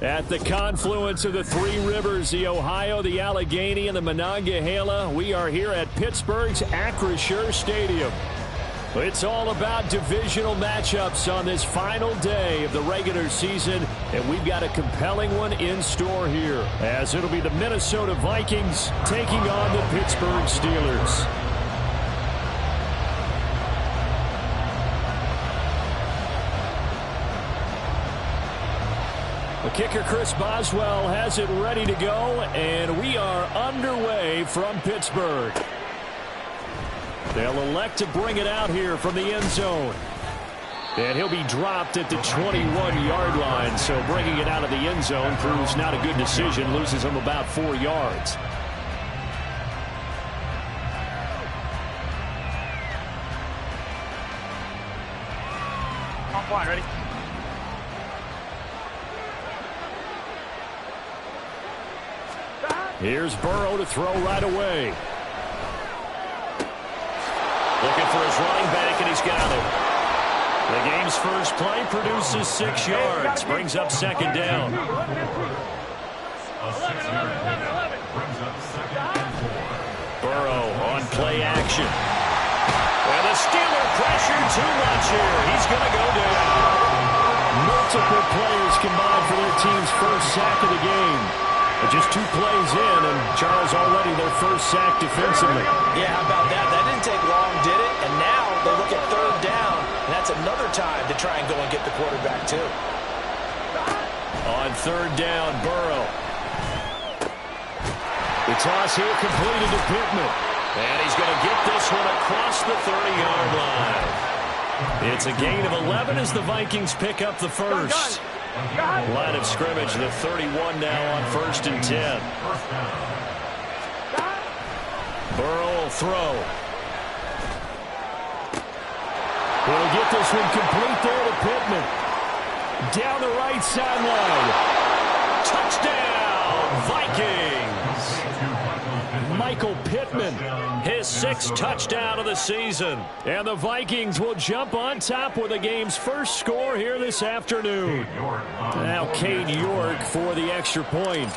At the confluence of the three rivers, the Ohio, the Allegheny, and the Monongahela, we are here at Pittsburgh's Acrisure Stadium. It's all about divisional matchups on this final day of the regular season, and we've got a compelling one in store here, as it'll be the Minnesota Vikings taking on the Pittsburgh Steelers. The kicker, Chris Boswell, has it ready to go, and we are underway from Pittsburgh. They'll elect to bring it out here from the end zone. And he'll be dropped at the 21-yard line, so bringing it out of the end zone proves not a good decision, loses him about 4 yards. On point, ready? Here's Burrow to throw right away. Looking for his running back, and he's got it. The game's first play produces 6 yards. Brings up second down. Burrow on play action. And the Steeler pressure too much here. He's going to go down. Multiple players combined for their team's first sack of the game. But just 2 plays in, and Charles already their first sack defensively. Yeah, how about that? That didn't take long, did it? And now they look at third down, and that's another time to try and go and get the quarterback, too. On third down, Burrow. The toss here completed to Pittman. And he's going to get this one across the 30-yard line. It's a gain of 11 as the Vikings pick up the first. Line of scrimmage, the 31 now on 1st and 10. Burrow will throw. He'll get this one complete there to Pittman. Down the right sideline. Touchdown, Vikings! Michael Pittman, his 6th touchdown of the season. And the Vikings will jump on top with the game's first score here this afternoon. Now Cade York for the extra point.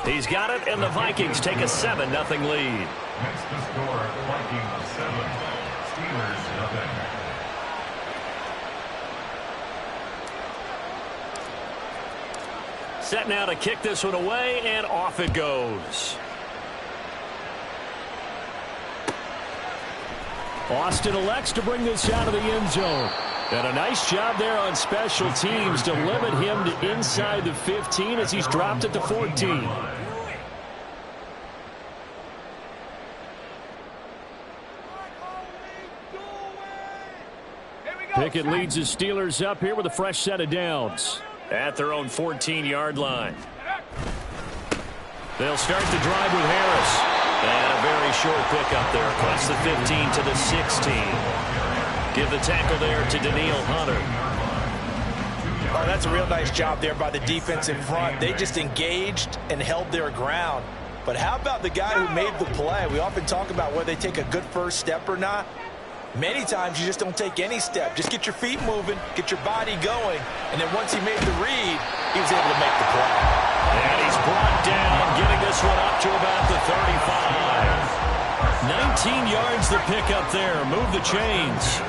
He's got it, and the Vikings take a 7-0 lead. Next to score, Vikings 7, Steelers 0. Set now to kick this one away, and off it goes. Austin elects to bring this out of the end zone. And a nice job there on special teams to limit him to inside the 15 as he's dropped at the 14. Pickett leads his Steelers up here with a fresh set of downs at their own 14-yard line. They'll start the drive with Harris. And a very short pickup there across the 15 to the 16. Give the tackle there to Daniil Hunter. Oh, that's a real nice job there by the defense in front. They just engaged and held their ground. But how about the guy who made the play? We often talk about whether they take a good first step or not. Many times you just don't take any step. Just get your feet moving, get your body going, and then once he made the read, he was able to make the play. And he's brought down, getting this one up to about the 35. 19 yards the pickup there. Move the chains.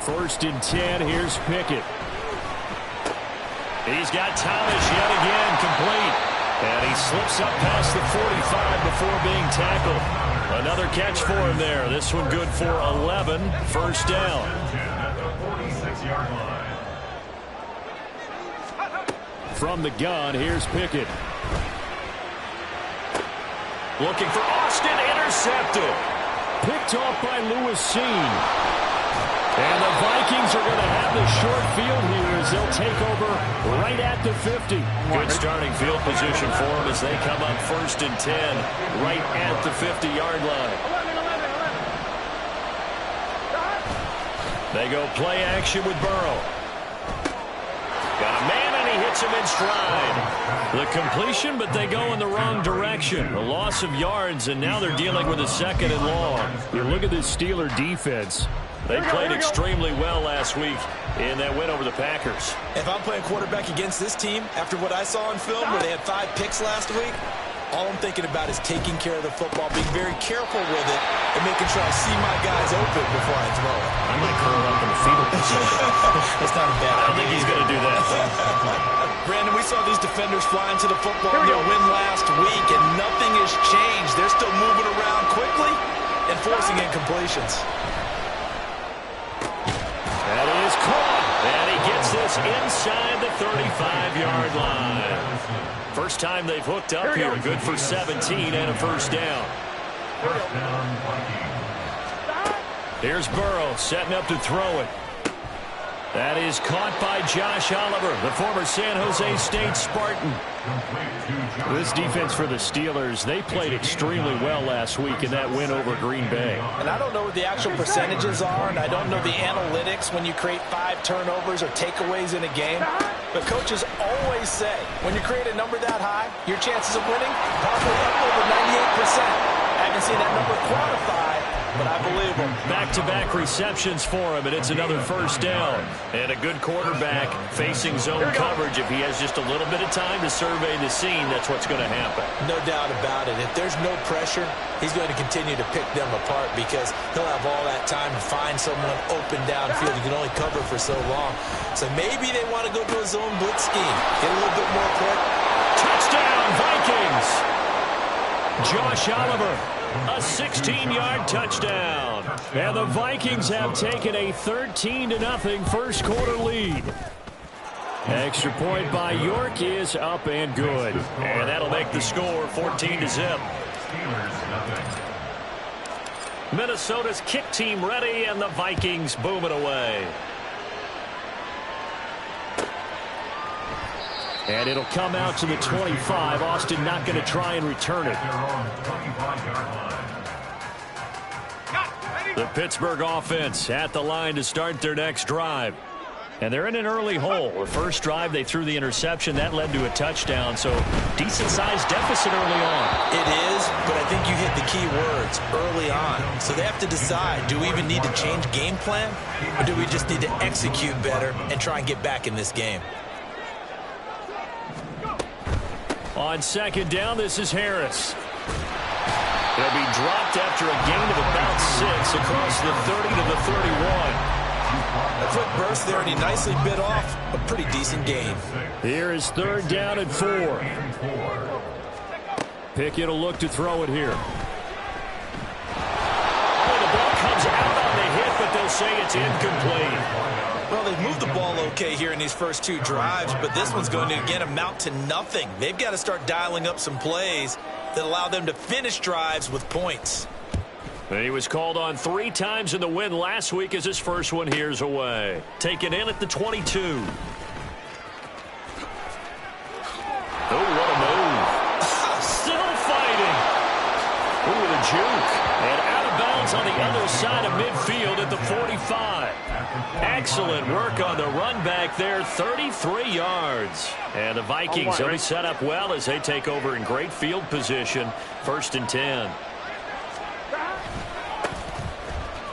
1st and 10, here's Pickett. He's got Thomas yet again complete. And he slips up past the 45 before being tackled. Another catch for him there. This one good for 11. First down. From the gun, here's Pickett. Looking for Austin, intercepted. Picked off by Lewis Seen. And the Vikings are going to have the short field here as they'll take over right at the 50. Good starting field position for them as they come up 1st and 10 right at the 50-yard line. They go play action with Burrow. Got a man, and he hits him in stride. The completion, but they go in the wrong direction. A loss of yards, and now they're dealing with a 2nd and long. You look at this Steeler defense. They played extremely well last week in that win over the Packers. If I'm playing quarterback against this team, after what I saw on film where they had 5 picks last week, all I'm thinking about is taking care of the football, being very careful with it, and making sure I see my guys open before I throw it. I might curl up in the fetal position. That's not a bad idea. I don't think he's going to do that. Brandon, we saw these defenders flying to the football in their win last week, and nothing has changed. They're still moving around quickly and forcing incompletions. That is caught. And he gets this inside the 35-yard line. First time they've hooked up here. Good for 17 and a first down. First down, Vikings. Here's Burrow setting up to throw it. That is caught by Josh Oliver, the former San Jose State Spartan. This defense for the Steelers, they played extremely well last week in that win over Green Bay. And I don't know what the actual percentages are, and I don't know the analytics when you create 5 turnovers or takeaways in a game. But coaches always say, when you create a number that high, your chances of winning probably up over 98%. I haven't seen that number quantified, but I believe them. Back-to-back receptions for him, and it's another first down. And a good quarterback facing zone coverage. If he has just a little bit of time to survey the scene, that's what's going to happen. No doubt about it. If there's no pressure, he's going to continue to pick them apart because he'll have all that time to find someone open downfield. You can only cover for so long. So maybe they want to go to a zone blitz scheme. Get a little bit more quick. Touchdown, Vikings! Josh Oliver, a 16-yard touchdown. And the Vikings have taken a 13-0 first quarter lead. Extra point by York is up and good. And that'll make the score 14-0. Minnesota's kick team ready, and the Vikings booming away. And it'll come out to the 25. Austin not going to try and return it. The Pittsburgh offense at the line to start their next drive. And they're in an early hole. The first drive, they threw the interception. That led to a touchdown, so decent-sized deficit early on. It is, but I think you hit the key words, early on. So they have to decide, do we even need to change game plan, or do we just need to execute better and try and get back in this game? On second down, this is Harris. He'll be dropped after a gain of about 6 across the 30 to the 31. A quick burst there, and he nicely bit off a pretty decent gain. Here is third down and 4. Pickett will look to throw it here. Oh, the ball comes out on the hit, but they'll say it's incomplete. Well, they've moved the ball okay here in these first 2 drives, but this one's going to, again, amount to nothing. They've got to start dialing up some plays that allow them to finish drives with points. He was called on 3 times in the win last week as his first one here's away. Taken in at the 22. Oh, what a move. Still fighting. Ooh, the juke. And out of bounds on the other side of midfield at the 45. Excellent work on the run back there, 33 yards. And the Vikings will be set up well as they take over in great field position, 1st and 10.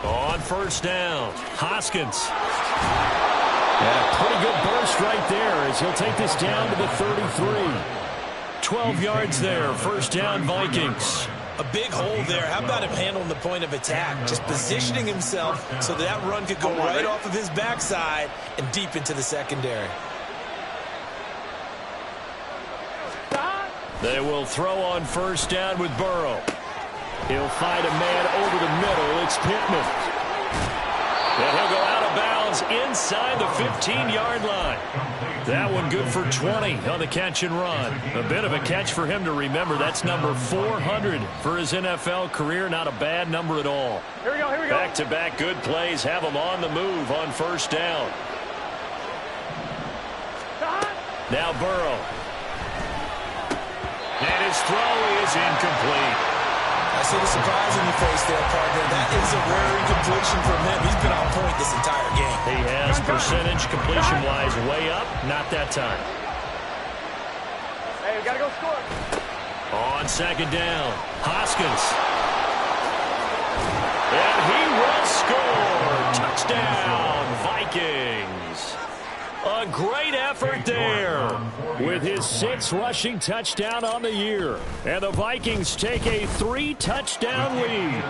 On first down, Hoskins. And a pretty good burst right there as he'll take this down to the 33. 12 yards there, first down Vikings. A big hole there. How about him handling the point of attack? Just positioning himself so that run could go right off of his backside and deep into the secondary. They will throw on first down with Burrow. He'll find a man over the middle. It's Pittman. And he'll go out of bounds inside the 15-yard line. That one good for 20 on the catch and run. A bit of a catch for him to remember. That's number 400 for his NFL career. Not a bad number at all. Here we go. Back-to-back good plays have him on the move on first down. Now Burrow. And his throw is incomplete. I see the surprise in your face there, partner. That is a rare incompletion from him. He's been on point this entire game. He has percentage completion-wise way up. Not that time. Hey, we got to go score. On second down, Hoskins. And he will score. Touchdown, Vikings. A great effort there with his 6th rushing touchdown on the year. And the Vikings take a 3-touchdown lead.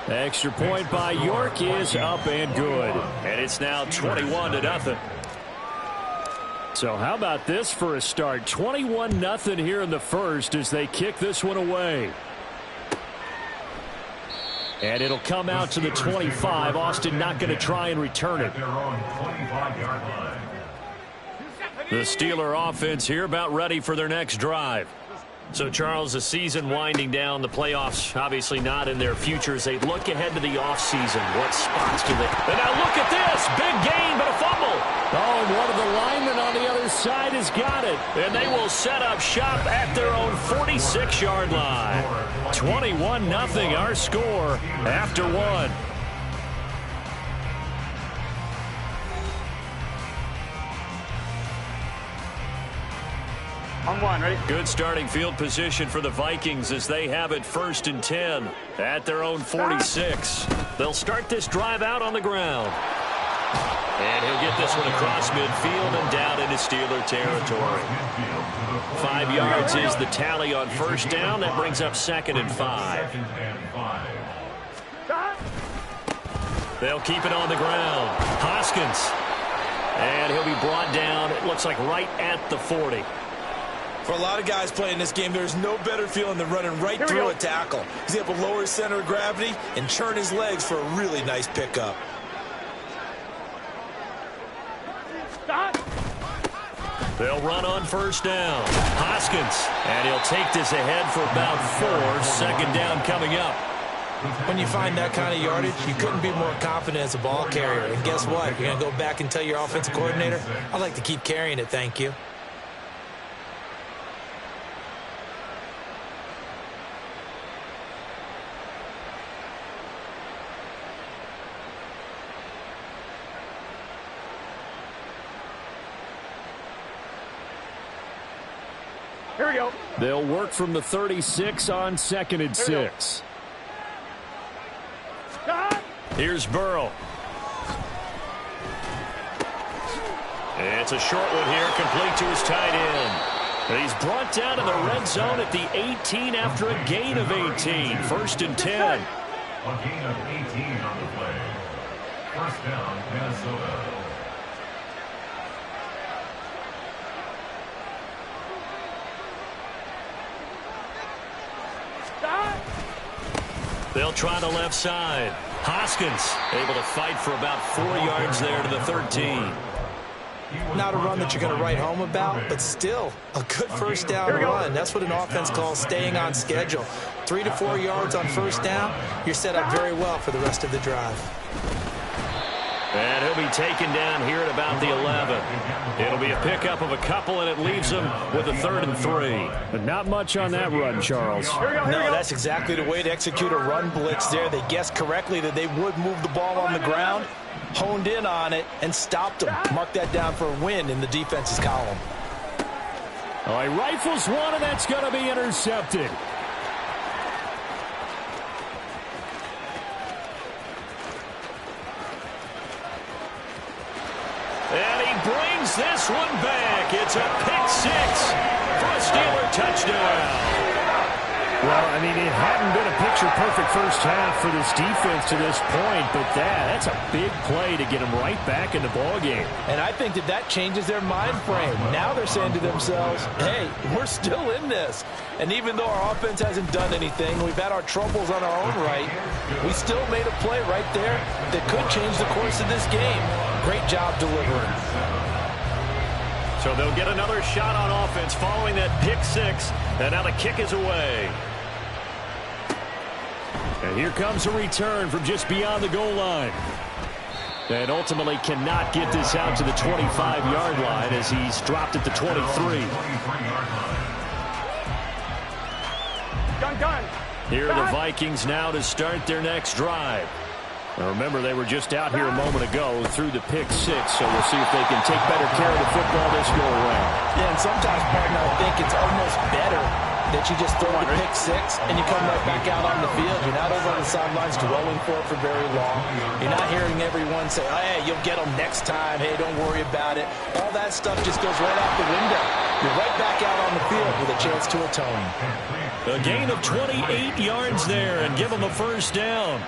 Extra point by York is up and good. And it's now 21-0. So how about this for a start? 21-0 here in the first as they kick this one away. And it'll come out to the 25. Austin not going to try and return it. The Steeler offense here about ready for their next drive. So, Charles, the season winding down, the playoffs obviously not in their future as they look ahead to the offseason. What spots do they... And now look at this! Big gain, but a fumble! Oh, and one of the linemen on the other side has got it. And they will set up shop at their own 46-yard line. 21-0 our score after one. On one, ready? Good starting field position for the Vikings as they have it 1st and 10 at their own 46. They'll start this drive out on the ground. And he'll get this one across midfield and down into Steeler territory. 5 yards is the tally on 1st down. That brings up 2nd and 5. They'll keep it on the ground. Hoskins. And he'll be brought down, it looks like right at the 40. For a lot of guys playing this game, there's no better feeling than running right through a tackle. He's able to lower his center of gravity and churn his legs for a really nice pickup. They'll run on 1st down. Hoskins. And he'll take this ahead for about 4. 2nd down coming up. When you find that kind of yardage, you couldn't be more confident as a ball carrier. And guess what? You're going to go back and tell your offensive coordinator, I'd like to keep carrying it, thank you. Here we go. They'll work from the 36 on 2nd and 6. Here's Burrow. It's a short one here, complete to his tight end. He's brought down to the red zone at the 18 after a gain of 18. 1st and 10. A gain of 18 on the play. 1st down, Minnesota. They'll try the left side. Hoskins able to fight for about 4 yards there to the 13. Not a run that you're going to write home about, but still a good 1st down run. That's what an offense calls staying on schedule. 3 to 4 yards on 1st down, you're set up very well for the rest of the drive. And he'll be taken down here at about the 11. It'll be a pickup of a couple, and it leaves him with a 3rd and 3. But not much on that run, Charles. No, that's exactly the way to execute a run blitz there. They guessed correctly that they would move the ball on the ground, honed in on it, and stopped them. Mark that down for a win in the defense's column. Oh, he rifles one, and that's going to be intercepted. And he brings this one back. It's a pick 6 for a Steeler touchdown. Well, I mean, it hadn't been a picture-perfect first half for this defense to this point, but that's a big play to get them right back in the ballgame. And I think that changes their mind frame. Now they're saying to themselves, hey, we're still in this. And even though our offense hasn't done anything, we've had our troubles on our own right, we still made a play right there that could change the course of this game. Great job delivering. So they'll get another shot on offense following that pick 6, and now the kick is away. And here comes a return from just beyond the goal line. And ultimately cannot get this out to the 25-yard line as he's dropped at the 23. Done. Here are the Vikings now to start their next drive. Now remember, they were just out here a moment ago through the pick 6, so we'll see if they can take better care of the football this go around. Yeah, and sometimes, partner, I think it's almost better that you just throw the pick six and you come right back out on the field. You're not over on the sidelines dwelling for it for very long. You're not hearing everyone say, hey, you'll get them next time. Hey, don't worry about it. All that stuff just goes right out the window. You're right back out on the field with a chance to atone. A gain of 28 yards there and give him a first down.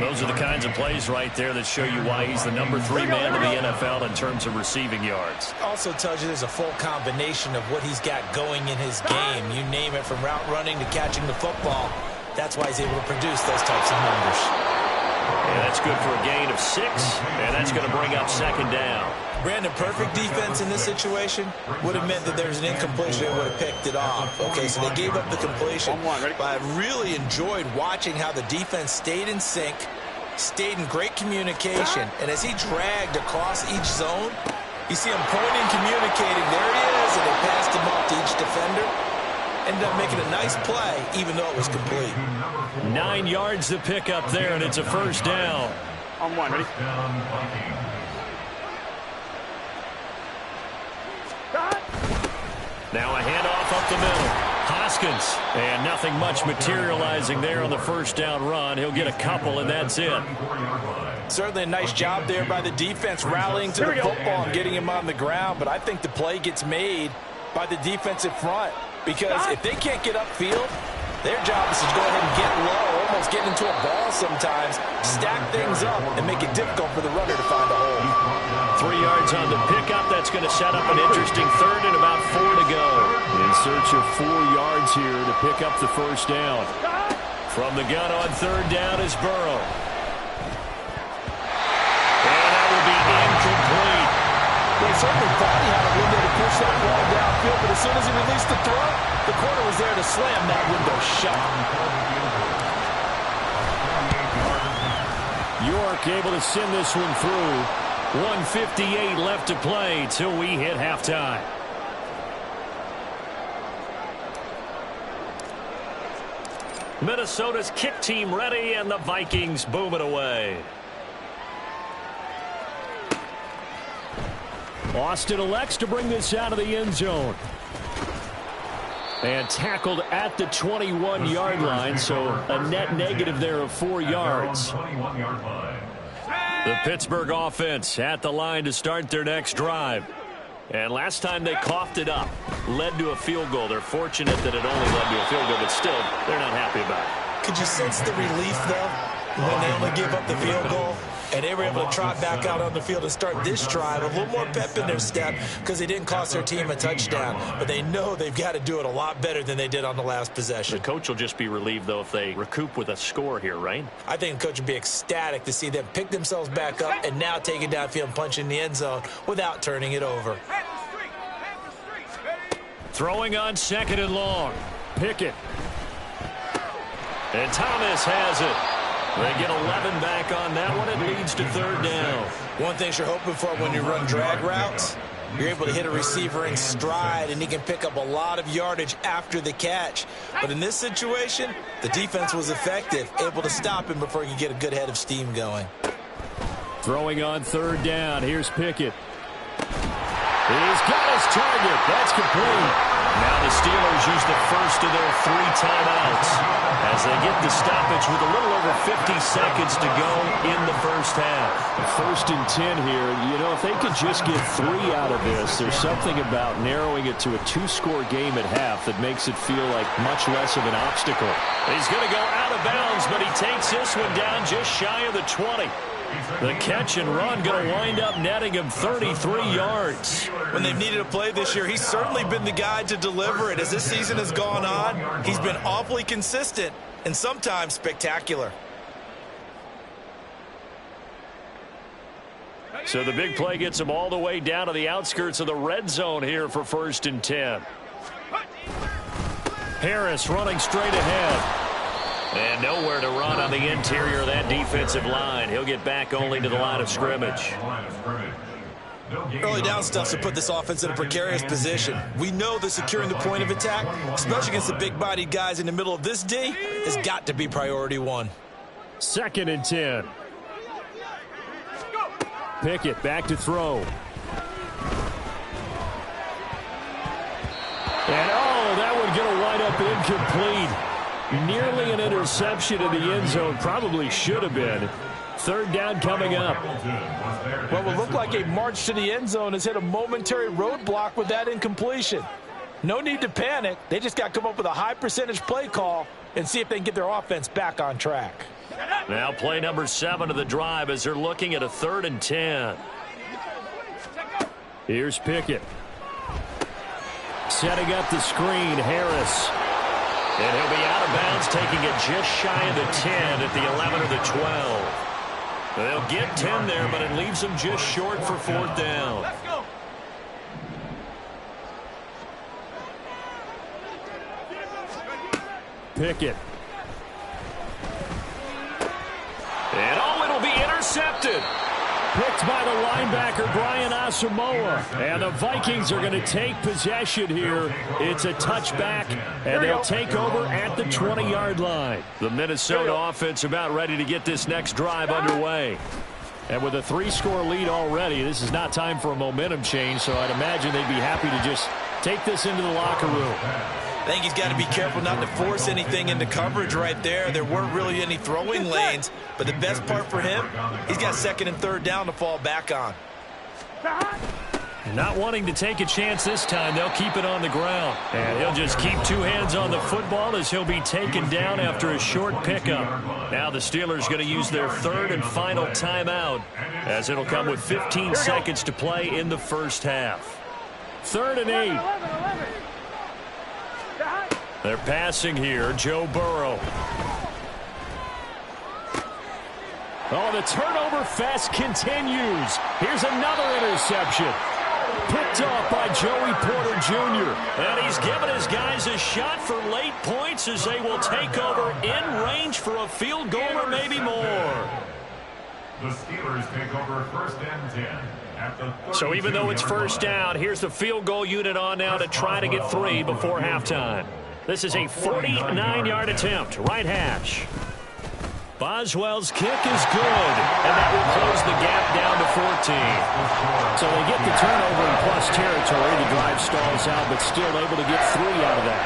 Those are the kinds of plays right there that show you why he's the number 3 man in the NFL in terms of receiving yards. Also tells you there's a full combination of what he's got going in his game. You name it, from route running to catching the football. That's why he's able to produce those types of numbers. And that's good for a gain of 6, and that's going to bring up second down. Brandon, perfect defense in this situation would have meant that there's an incompletion. They would have picked it off. Okay, so they gave up the completion. But I really enjoyed watching how the defense stayed in sync, stayed in great communication. And as he dragged across each zone, you see him pointing, communicating. There he is, and they passed him off to each defender. Ended up making a nice play, even though it was complete. 9 yards to pick up there, and it's a first down. On one, ready? Now a handoff up the middle. Hoskins, and nothing much materializing there on the first down run. He'll get a couple, and that's it. Certainly a nice job there by the defense, rallying to the football and getting him on the ground. But I think the play gets made by the defensive front, because if they can't get upfield, their job is to go ahead and get low, almost get into a ball sometimes, stack things up, and make it difficult for the runner to find a hole. 3 yards on the pickup. That's going to set up an interesting third and about 4 to go. In search of 4 yards here to pick up the first down. From the gun on third down is Burrow. And that will be incomplete. Well, certainly thought he had a window to push that ball downfield, but as soon as he released the throw, the corner was there to slam that window shut. York able to send this one through. 1:58 left to play till we hit halftime. Minnesota's kick team ready, and the Vikings boom it away. Austin elects to bring this out of the end zone. And tackled at the 21-yard line, so a net negative there of 4 yards. The Pittsburgh offense at the line to start their next drive. And last time they coughed it up, led to a field goal. They're fortunate that it only led to a field goal, but still, they're not happy about it. Could you sense the relief, though, when they only gave up the field goal? And they were able to trot back out on the field and start this drive. A little more pep in their step because they didn't cost their team a touchdown. But they know they've got to do it a lot better than they did on the last possession. The coach will just be relieved, though, if they recoup with a score here, right? I think the coach would be ecstatic to see them pick themselves back up and now take it downfield and punch in the end zone without turning it over. Throwing on second and long. Pickett. And Thomas has it. They get 11 back on that one. It leads to third down. One thing you're hoping for when you run drag routes, you're able to hit a receiver in stride, and he can pick up a lot of yardage after the catch. But in this situation, the defense was effective, able to stop him before he could get a good head of steam going. Throwing on third down. Here's Pickett. He's got his target. That's complete. Now the Steelers use the first of their 3 timeouts as they get the stoppage with a little over 50 seconds to go in the first half. First and 10 here. You know, if they could just get 3 out of this, there's something about narrowing it to a 2-score game at half that makes it feel like much less of an obstacle. He's going to go out of bounds, but he takes this one down just shy of the 20. The catch and run going to wind up netting him 33 yards. When they've needed a play this year, he's certainly been the guy to deliver it. As this season has gone on, he's been awfully consistent and sometimes spectacular. So the big play gets him all the way down to the outskirts of the red zone here for first and 10. Harris running straight ahead. And nowhere to run on the interior of that defensive line. He'll get back only to the line of scrimmage. Early down stuff to put this offense in a precarious position. We know that securing the point of attack, especially against the big-bodied guys in the middle of this D, has got to be priority 1. Second and 10. Pickett back to throw. And, oh, that one going to wind up incomplete. Nearly an interception in the end zone. Probably should have been. Third down coming up. What will look like a march to the end zone has hit a momentary roadblock with that incompletion. No need to panic. They just got to come up with a high percentage play call and see if they can get their offense back on track. Now play number 7 of the drive as they're looking at a 3rd and 10. Here's Pickett. Setting up the screen, Harris. And he'll be out of bounds, taking it just shy of the 10 at the 11 or the 12. They'll get 10 there, but it leaves them just short for 4th down. Let's go. Pickett. And it'll be intercepted. Picked by the linebacker, Brian Asamoah. And the Vikings are going to take possession here. It's a touchback, and they'll take over at the 20-yard line. The Minnesota offense about ready to get this next drive underway. And with a 3-score lead already, this is not time for a momentum change, so I'd imagine they'd be happy to just take this into the locker room. I think he's got to be careful not to force anything into coverage right there. There weren't really any throwing lanes, but the best part for him, he's got 2nd and 3rd down to fall back on. Not wanting to take a chance this time, they'll keep it on the ground. And he'll just keep 2 hands on the football as he'll be taken down after a short pickup. Now the Steelers going to use their 3rd and final timeout as it'll come with 15 seconds to play in the first half. 3rd and 8. They're passing here, Joe Burrow. Oh, the turnover fest continues. Here's another interception. Picked off by Joey Porter Jr. And he's given his guys a shot for late points as they will take over in range for a field goal or maybe more. The Steelers take over 1st and 10. So even though it's 1st down, here's the field goal unit on now to try to get 3 before halftime. This is a 49-yard attempt, right hash. Boswell's kick is good, and that will close the gap down to 14. So they get the turnover in plus territory. The drive stalls out, but still able to get 3 out of that.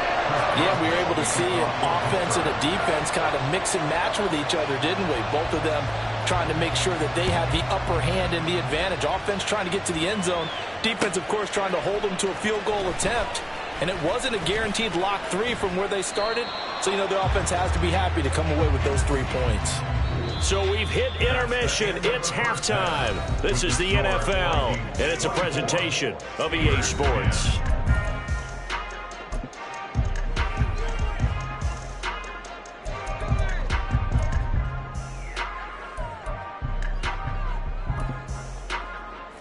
Yeah, we were able to see an offense and a defense kind of mix and match with each other, didn't we? Both of them trying to make sure that they had the upper hand and the advantage. Offense trying to get to the end zone. Defense, of course, trying to hold them to a field goal attempt. And it wasn't a guaranteed lock 3 from where they started. So, you know, the offense has to be happy to come away with those 3 points. So we've hit intermission. It's halftime. This is the NFL, and it's a presentation of EA Sports.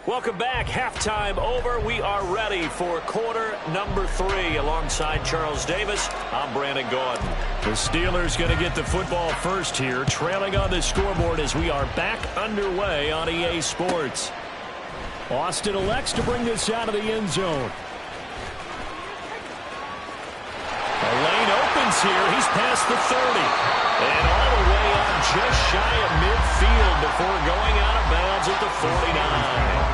Welcome back. Halftime over. We are ready for quarter number 3. Alongside Charles Davis, I'm Brandon Gaudin. The Steelers going to get the football first here, trailing on the scoreboard as we are back underway on EA Sports. Austin elects to bring this out of the end zone. The lane opens here. He's past the 30. And all the way up just shy of midfield before going out of bounds at the 49.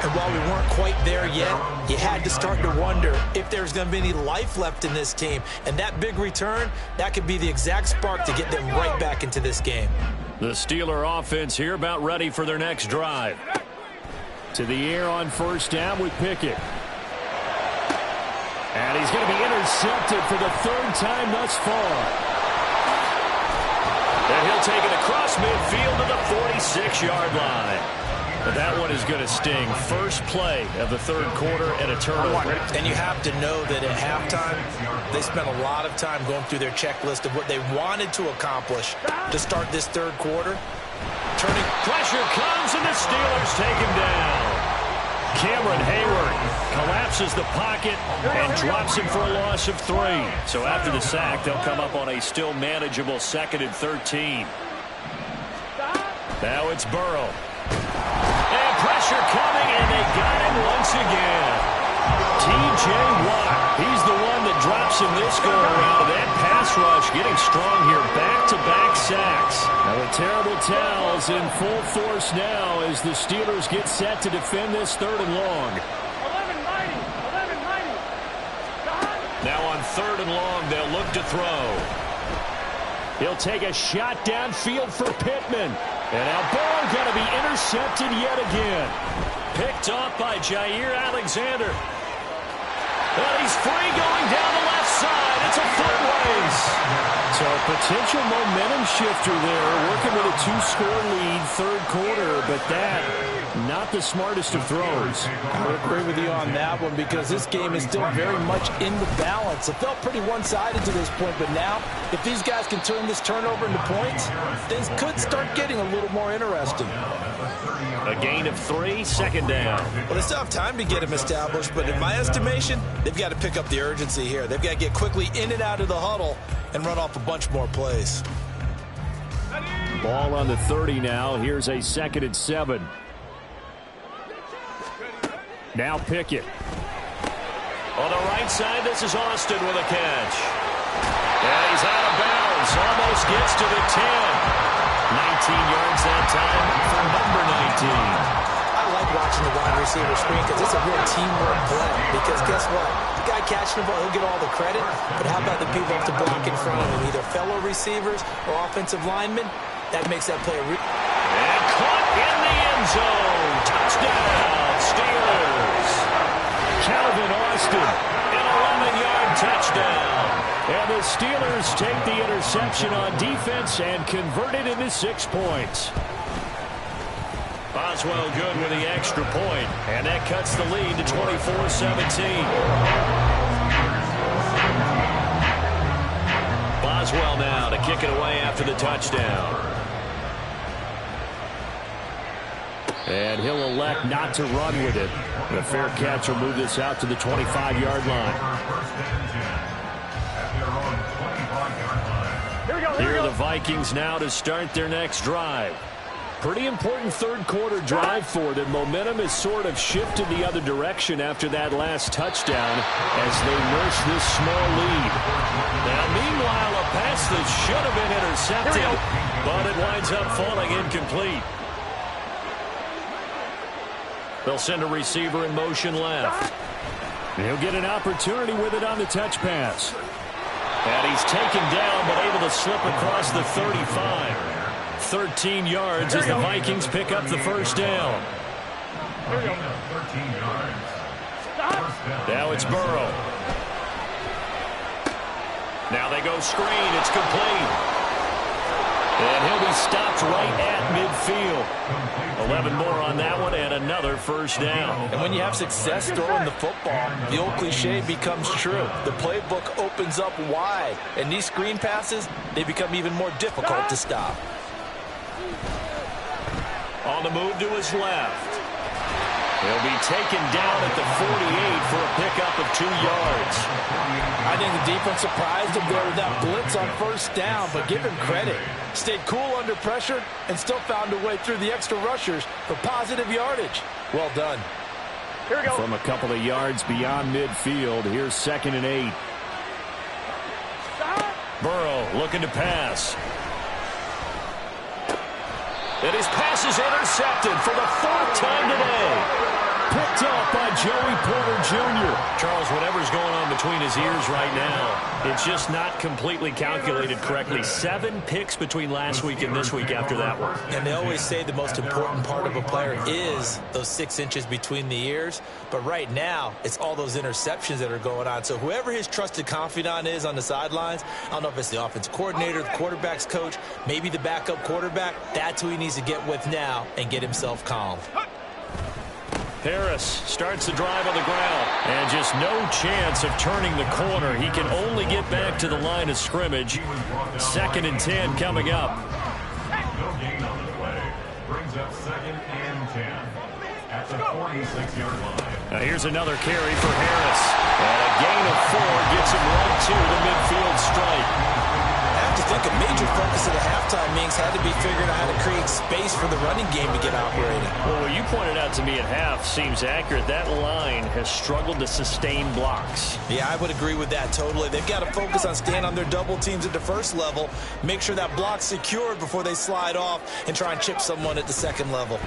And while we weren't quite there yet, you had to start to wonder if there's going to be any life left in this team. And that big return, that could be the exact spark to get them right back into this game. The Steeler offense here about ready for their next drive. To the air on 1st down with Pickett. And he's going to be intercepted for the 3rd time thus far. And he'll take it across midfield to the 46-yard line. But that one is going to sting. First play of the 3rd quarter and a turnover. And you have to know that at halftime, they spent a lot of time going through their checklist of what they wanted to accomplish to start this 3rd quarter. Turning pressure comes, and the Steelers take him down. Cameron Hayward collapses the pocket and drops him for a loss of 3. So after the sack, they'll come up on a still manageable 2nd and 13. Now it's Burrow. And pressure coming, and they got him once again. T.J. Watt, he's the one that drops him this go-around. That pass rush getting strong here, back-to-back sacks. Now the terrible towels in full force now as the Steelers get set to defend this 3rd and long. 11-90. Now on 3rd and long. They'll look to throw. He'll take a shot downfield for Pittman. And now ball going to be intercepted yet again. Picked off by Jair Alexander. And he's free going down the left side. It's a foot race. So a potential momentum shifter there, working with a 2-score lead, 3rd quarter, but that, not the smartest of throws. I would agree with you on that one because this game is still very much in the balance. It felt pretty one-sided to this point, but now, if these guys can turn this turnover into points, things could start getting a little more interesting. A gain of 3, 2nd down. Well, they still have time to get him established, but in my estimation, they've got to pick up the urgency here. They've got to get quickly in and out of the huddle and run off a bunch more plays. Ball on the 30 now. Here's a 2nd and 7. Now Pickett. On the right side, this is Austin with a catch. And he's out of bounds. Almost gets to the 10. 19 yards that time for number 19. I like watching the wide receiver screen because it's a real teamwork play. Because guess what? The guy catching the ball, he'll get all the credit. But how about the people have to block in front of him? Either fellow receivers or offensive linemen. That makes that play and caught in the end zone. Touchdown, Steelers. Calvin Austin, an 11-yard touchdown. And the Steelers take the interception on defense and convert it into 6 points. Boswell good with the extra point, and that cuts the lead to 24-17. Boswell now to kick it away after the touchdown. And he'll elect not to run with it. The fair catch will move this out to the 25-yard line. Here are the Vikings now to start their next drive. Pretty important 3rd quarter drive for them. Momentum has sort of shifted the other direction after that last touchdown as they nurse this small lead. Now, meanwhile, a pass that should have been intercepted, but it winds up falling incomplete. They'll send a receiver in motion left. He'll get an opportunity with it on the touch pass. And he's taken down, but able to slip across the 35. 13 yards as the Vikings pick up the 1st down. Now it's Burrow. Now they go screen. It's complete. And he'll be stopped right at midfield. 11 more on that one and another 1st down. And when you have success throwing the football, the old cliche becomes true. The playbook opens up wide. And these screen passes, they become even more difficult to stop. On the move to his left. He'll be taken down at the 48 for a pickup of 2 yards. I think the defense surprised him there with that blitz on 1st down, but give him credit. Stayed cool under pressure and still found a way through the extra rushers for positive yardage. Well done. Here we go. From a couple of yards beyond midfield, here's 2nd and 8. Burrow looking to pass. And his pass is intercepted for the 4th time today. Picked off by Joey Porter Jr. Charles, whatever's going on between his ears right now, it's just not completely calculated correctly. 7 picks between last week and this week after that one. And they always say the most important part of a player is those 6 inches between the ears. But right now, it's all those interceptions that are going on. So whoever his trusted confidant is on the sidelines, I don't know if it's the offense coordinator, the quarterback's coach, maybe the backup quarterback, that's who he needs to get with now and get himself calm. Harris starts the drive on the ground. And just no chance of turning the corner. He can only get back to the line of scrimmage. 2nd and 10 coming up. No gain on the play. Brings up 2nd and 10 at the 46-yard line. Now here's another carry for Harris. And a gain of 4 gets him right to the midfield stripe. I have to think a major focus of the halftime meetings had to be figuring out how to create space for the running game to get operating. Well, what you pointed out to me at half seems accurate. That line has struggled to sustain blocks. Yeah, I would agree with that totally. They've got to focus on staying on their double teams at the 1st level, make sure that block's secured before they slide off and try and chip someone at the 2nd level.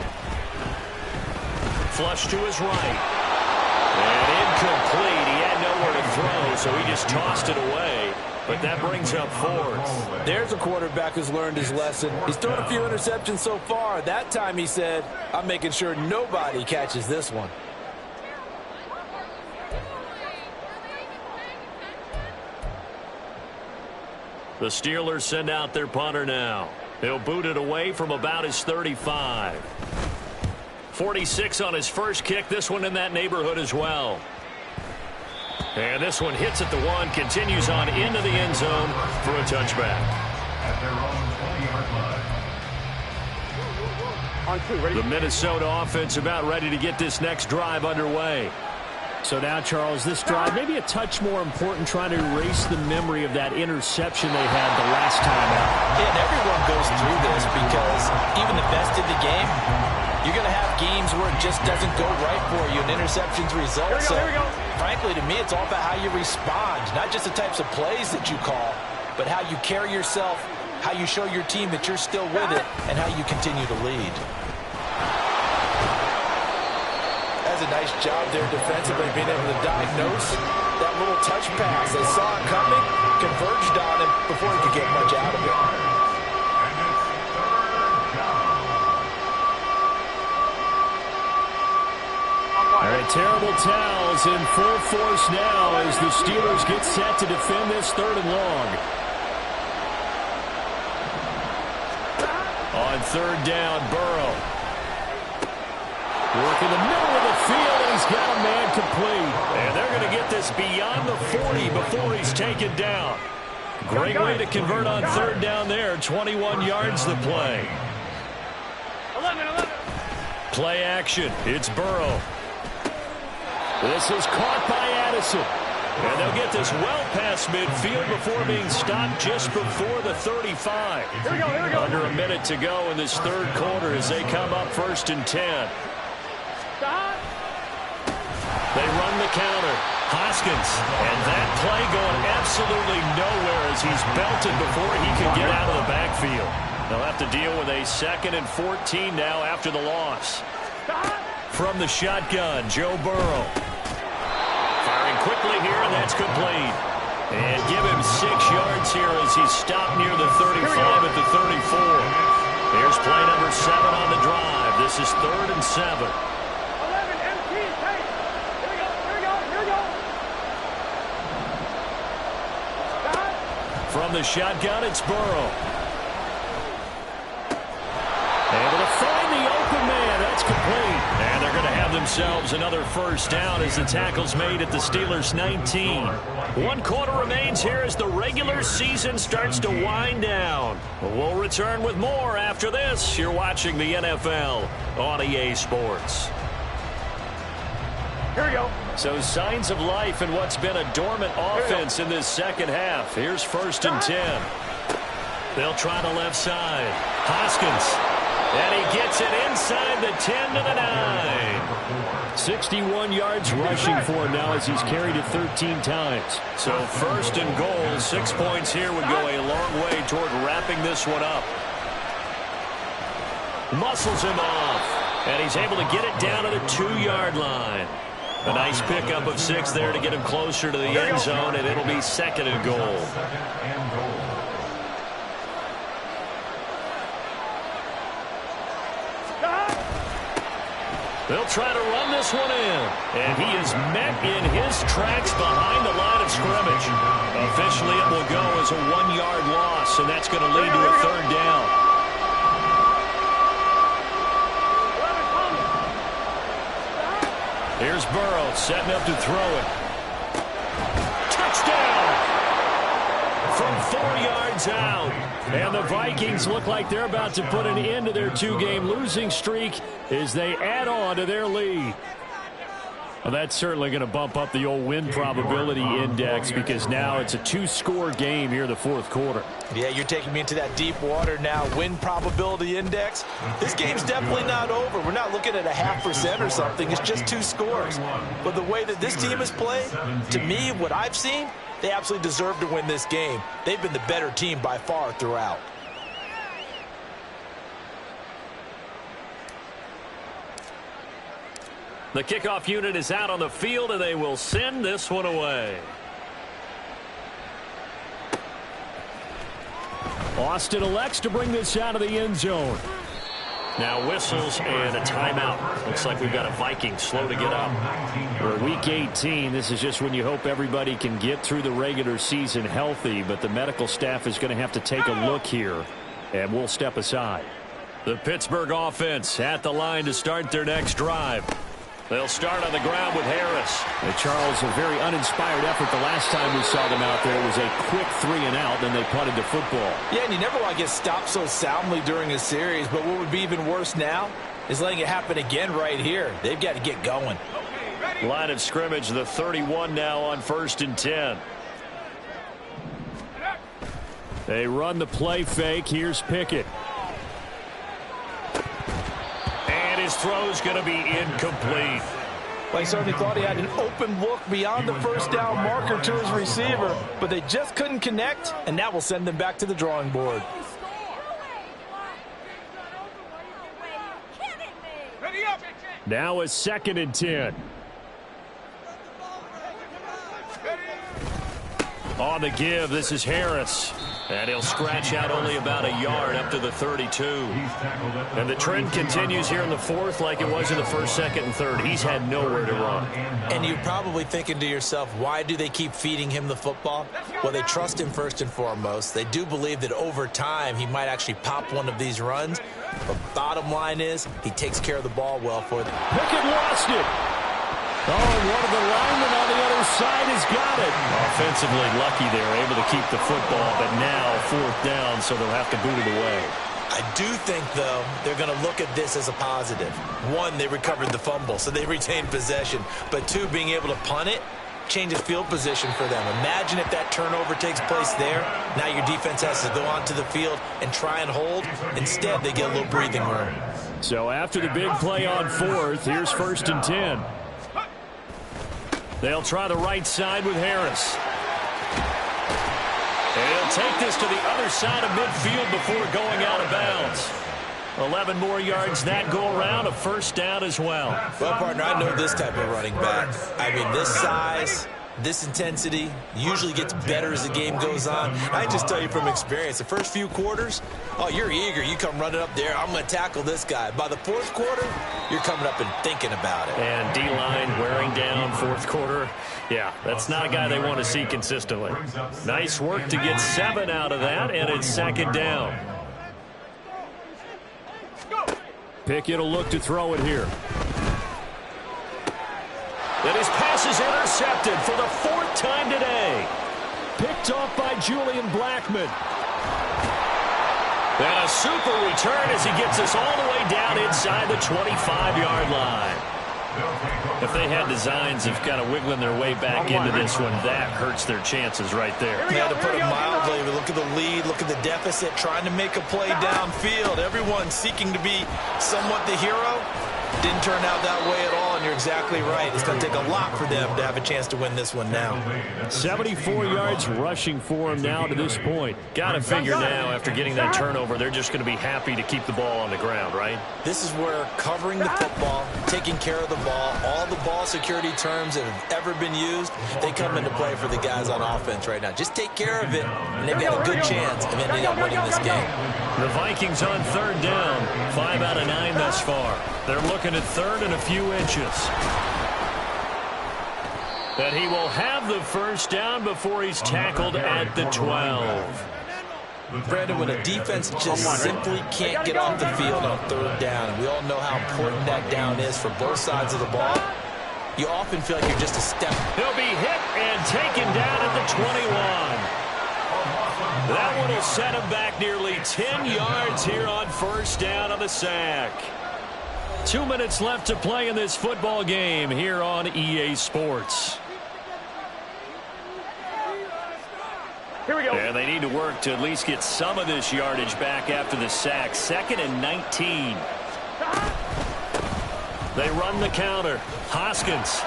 Flush to his right. And incomplete. He had nowhere to throw, so so he just tossed it away. But that brings up fourth. There's a quarterback who's learned his lesson. He's thrown a few interceptions so far. That time he said, I'm making sure nobody catches this one. The Steelers send out their punter now. He'll boot it away from about his 35. 46 on his first kick. This one in that neighborhood as well. And this one hits at the one, continues on into the end zone for a touchback. At their own 20-yard line. On two, ready? The Minnesota offense about ready to get this next drive underway. So now, Charles, this drive maybe a touch more important, trying to erase the memory of that interception they had the last time out. Yeah, and everyone goes through this because even the best in the game, you're going to have games where it just doesn't go right for you and interceptions result. Here we go. Frankly, to me, it's all about how you respond, not just the types of plays that you call, but how you carry yourself, how you show your team that you're still with it, and how you continue to lead. That's a nice job there defensively, being able to diagnose that little touch pass. They saw it coming, converged on him before he could get much out of it. All right, terrible towels in full force now as the Steelers get set to defend this third and long. On third down, Burrow. Working the middle of the field, and he's got a man complete. And they're going to get this beyond the 40 before he's taken down. Great way to convert on third down there. 21 yards the play. 11. Play action. It's Burrow. This is caught by Addison. And they'll get this well past midfield before being stopped just before the 35. Here we go. Under a minute to go in this third quarter as they come up 1st and 10. Stop. They run the counter. Hoskins. And that play going absolutely nowhere as he's belted before he can get out of the backfield. They'll have to deal with a 2nd and 14 now after the loss. Stop. From the shotgun, Joe Burrow. Firing quickly here, and that's complete. And give him 6 yards here as he's stopped near the 35 at the 34. Here's play number 7 on the drive. This is 3rd and 7. 11, empty, take. Here we go. Stop. From the shotgun, it's Burrow. Able to find the open man. That's complete. And they're going to have themselves another first down as the tackle's made at the Steelers' 19. 1 quarter remains here as the regular season starts to wind down. We'll return with more after this. You're watching the NFL on EA Sports. Here we go. So signs of life in what's been a dormant offense in this second half. Here's 1st and 10. They'll try the left side. Hoskins. And he gets it inside the 10 to the 9. 61 yards rushing for him now as he's carried it 13 times. So 1st and goal, 6 points here would go a long way toward wrapping this one up. Muscles him off. And he's able to get it down to the 2-yard line. A nice pickup of 6 there to get him closer to the end zone, and it'll be 2nd and goal. They'll try to run this one in. And he is met in his tracks behind the line of scrimmage. Officially, it will go as a 1-yard loss, and that's going to lead to a 3rd down. Here's Burrow setting up to throw it. Touchdown! From 4 yards out. And the Vikings look like they're about to put an end to their 2-game losing streak as they add on to their lead. Well, that's certainly going to bump up the old win probability index because now it's a 2-score game here in the 4th quarter. Yeah, you're taking me into that deep water now. Win probability index. This game's definitely not over. We're not looking at a 0.5% or something. It's just 2 scores. But the way that this team has played, to me, what I've seen, they absolutely deserve to win this game. They've been the better team by far throughout. The kickoff unit is out on the field, and they will send this one away. Austin elects to bring this out of the end zone. Now whistles and a timeout. Looks like we've got a Vikings slow to get up. For Week 18, this is just when you hope everybody can get through the regular season healthy, but the medical staff is going to have to take a look here, and we'll step aside. The Pittsburgh offense at the line to start their next drive. They'll start on the ground with Harris. Charles, a very uninspired effort the last time we saw them out there. It was a quick 3-and-out, then they punted the football. Yeah, and you never want to get stopped so soundly during a series, but what would be even worse now is letting it happen again right here. They've got to get going. Line of scrimmage, the 31 now on 1st and 10. They run the play fake. Here's Pickett. And his throw's going to be incomplete. Well, he certainly thought he had an open look beyond the first down marker to his receiver, but they just couldn't connect, and that will send them back to the drawing board. Now it's 2nd and 10. On the give, this is Harris. And he'll scratch out only about a yard up to the 32. And the trend continues here in the 4th like it was in the 1st, 2nd, and 3rd. He's had nowhere to run. And you're probably thinking to yourself, why do they keep feeding him the football? Well, they trust him first and foremost. They do believe that over time he might actually pop one of these runs. But bottom line is, he takes care of the ball well for them. Pickett lost it. Oh, one of the linemen on the other side has got it. Offensively lucky they're able to keep the football, but now 4th down, so they'll have to boot it away. I do think, though, they're going to look at this as a positive. 1, they recovered the fumble, so they retained possession. But 2, being able to punt it changes field position for them. Imagine if that turnover takes place there. Now your defense has to go onto the field and try and hold. Instead, they get a little breathing room. So after the big play on 4th, here's 1st and 10. They'll try the right side with Harris. And he'll take this to the other side of midfield before going out of bounds. 11 more yards that go around, a 1st down as well. Well, partner, I know this type of running back. I mean, this size, this intensity usually gets better as the game goes on. I just tell you from experience, the first few quarters, oh, you're eager. You come running up there, I'm going to tackle this guy. By the 4th quarter, you're coming up and thinking about it. And D-line wearing down 4th quarter. Yeah, that's not a guy they want to see consistently. Nice work to get 7 out of that, and it's 2nd down. Pickett will look to throw it here. And his pass is intercepted for the 4th time today. Picked off by Julian Blackmon. And a super return as he gets us all the way down inside the 25-yard line. If they had designs of kind of wiggling their way back into this one, that hurts their chances right there. Yeah, to put it mildly, look at the lead, look at the deficit, trying to make a play downfield. Everyone seeking to be somewhat the hero. Didn't turn out that way at all, and you're exactly right. It's going to take a lot for them to have a chance to win this one now. 74 yards rushing for him now to this point. Got to figure now, after getting that turnover, they're just going to be happy to keep the ball on the ground, right? This is where covering the football, taking care of the ball, all the ball security terms that have ever been used, they come into play for the guys on offense right now. Just take care of it, and they've got a good chance of ending up winning this game. The Vikings on 3rd down, 5 out of 9 thus far. They're looking at 3rd and a few inches. That he will have the 1st down before he's tackled at the 12. Brandon, when a defense just simply can't get off the field on 3rd down, and we all know how important that down is for both sides of the ball, you often feel like you're just a step. He'll be hit and taken down at the 21. That one will set him back nearly 10 yards here on 1st down on the sack. 2 minutes left to play in this football game here on EA Sports. Here we go. And they need to work to at least get some of this yardage back after the sack. 2nd and 19. They run the counter. Hoskins.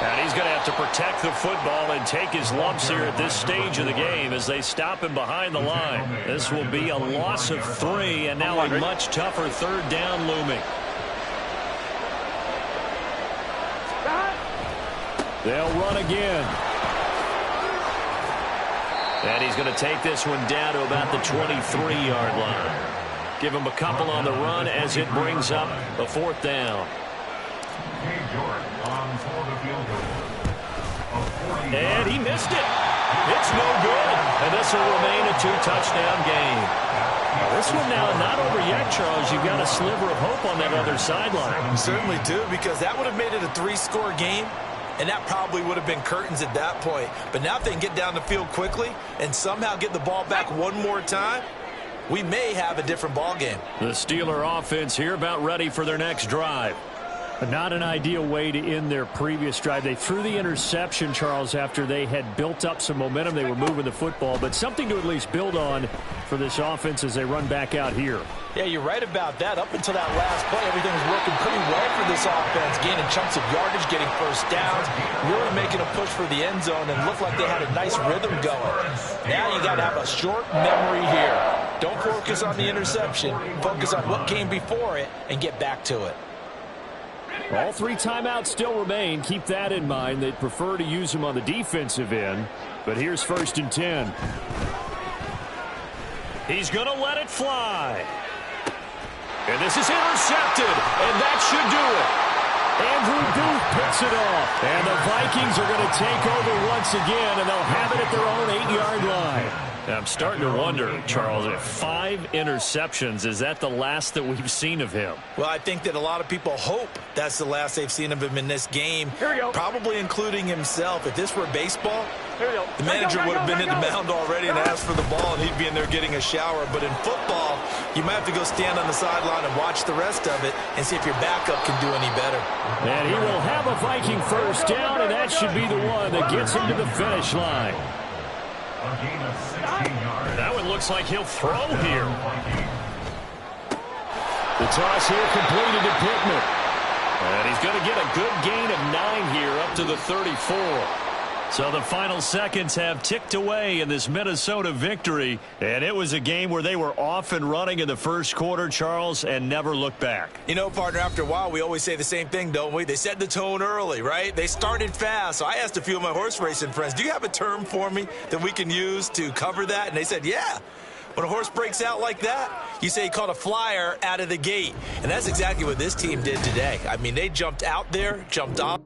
And he's going to have to protect the football and take his lumps here at this stage of the game as they stop him behind the line. This will be a loss of 3, and now a much tougher 3rd down looming. They'll run again. And he's going to take this one down to about the 23-yard line. Give him a couple on the run as it brings up a 4th down. And he missed it. It's no good. And this will remain a 2-touchdown game. This one now not over yet, Charles. You've got a sliver of hope on that other sideline. Certainly do, because that would have made it a 3-score game, and that probably would have been curtains at that point. But now if they can get down the field quickly and somehow get the ball back one more time, we may have a different ball game. The Steeler offense here about ready for their next drive. Not an ideal way to end their previous drive. They threw the interception, Charles, after they had built up some momentum. They were moving the football, but something to at least build on for this offense as they run back out here. Yeah, you're right about that. Up until that last play, everything was working pretty well for this offense, gaining chunks of yardage, getting first downs, really making a push for the end zone, and looked like they had a nice rhythm going. Now you got to have a short memory here. Don't focus on the interception. Focus on what came before it and get back to it. All 3 timeouts still remain. Keep that in mind. They'd prefer to use them on the defensive end. But here's 1st and 10. He's going to let it fly. And this is intercepted. And that should do it. Andrew Booth picks it off. And the Vikings are going to take over once again, and they'll have it at their own 8-yard line. I'm starting to wonder, Charles, if 5 interceptions, is that the last that we've seen of him? Well, I think that a lot of people hope that's the last they've seen of him in this game, probably including himself. If this were baseball, the manager would have been in the mound already and asked for the ball, and he'd be in there getting a shower. But in football, you might have to go stand on the sideline and watch the rest of it and see if your backup can do any better. And he will have a Viking first down, and that should be the one that gets him to the finish line. That one looks like he'll throw here. The toss here completed to Pittman. And he's going to get a good gain of 9 here up to the 34. So the final seconds have ticked away in this Minnesota victory. And it was a game where they were off and running in the first quarter, Charles, and never looked back. You know, partner, after a while, we always say the same thing, don't we? They set the tone early, right? They started fast. So I asked a few of my horse racing friends, do you have a term for me that we can use to cover that? And they said, yeah. When a horse breaks out like that, you say he caught a flyer out of the gate. And that's exactly what this team did today. I mean, they jumped out there, jumped off.